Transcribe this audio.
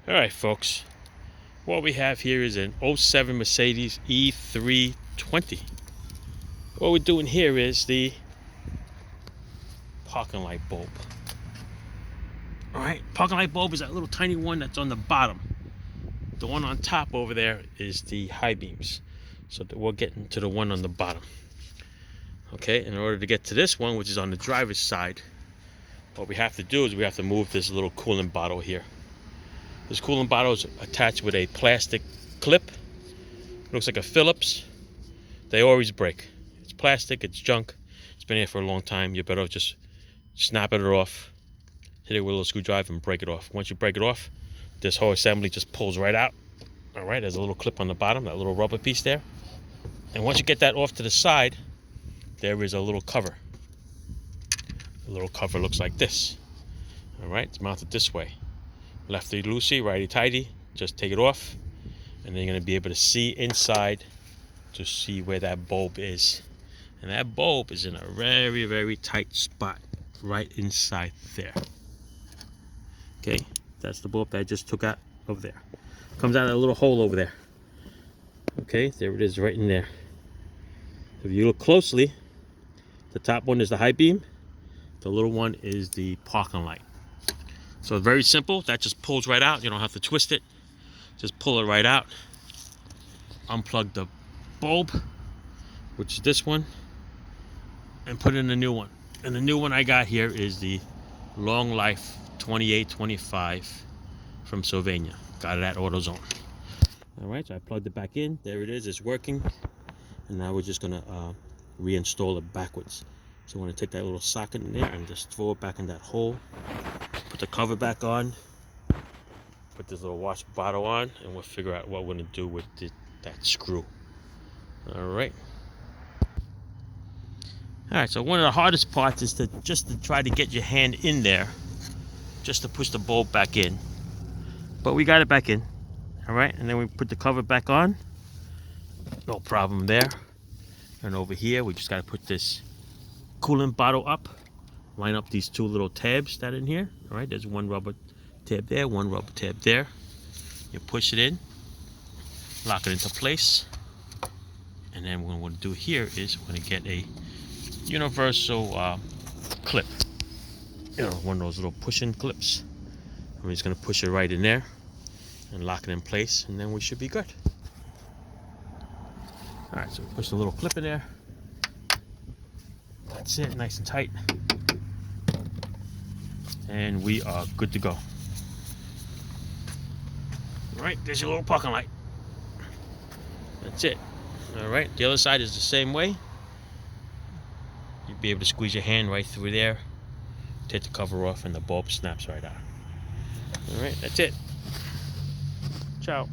Alright folks, what we have here is an '07 Mercedes E320. What we're doing here is the parking light bulb. Alright, parking light bulb is that little tiny one that's on the bottom. The one on top over there is the high beams. So we're getting to the one on the bottom. Okay, in order to get to this one, which is on the driver's side, what we have to do is we have to move this little coolant bottle here. This coolant bottle is attached with a plastic clip. It looks like a Phillips. They always break. It's plastic, it's junk. It's been here for a long time. You better just snap it off, hit it with a little screwdriver and break it off. Once you break it off, this whole assembly just pulls right out. All right, there's a little clip on the bottom, that little rubber piece there. And once you get that off to the side, there is a little cover. The little cover looks like this. All right, it's mounted this way. Lefty loosey, righty tighty, just take it off, and then you're going to be able to see inside to see where that bulb is. And that bulb is in a very, very tight spot right inside there. Okay, that's the bulb that I just took out over there. Comes out of a little hole over there. Okay, there it is right in there. If you look closely, the top one is the high beam, the little one is the parking light. So very simple, that just pulls right out. You don't have to twist it, just pull it right out. Unplug the bulb, which is this one, and put in the new one. And the new one I got here is the Long Life 2825 from Sylvania. Got it at AutoZone. All right, so I plugged it back in. There it is, it's working. And now we're just gonna reinstall it backwards. So I'm gonna take that little socket in there and just throw it back in that hole. Put the cover back on, put this little wash bottle on, and we'll figure out what we're going to do with that screw. Alright, so one of the hardest parts is to try to get your hand in there, just to push the bulb back in. But we got it back in. Alright, and then we put the cover back on. No problem there. And over here, we just got to put this coolant bottle up. Line up these two little tabs that are in here. All right, there's one rubber tab there, one rubber tab there. You push it in, lock it into place. And then what we're going to do here is we're going to get a universal clip. You know, one of those little push-in clips. We're just going to push it right in there and lock it in place, and then we should be good. All right, so we push the little clip in there. That's it, nice and tight. And we are good to go. All right, there's your little parking light. That's it. All right, the other side is the same way. You'll be able to squeeze your hand right through there, take the cover off, and the bulb snaps right out. All right, that's it. Ciao.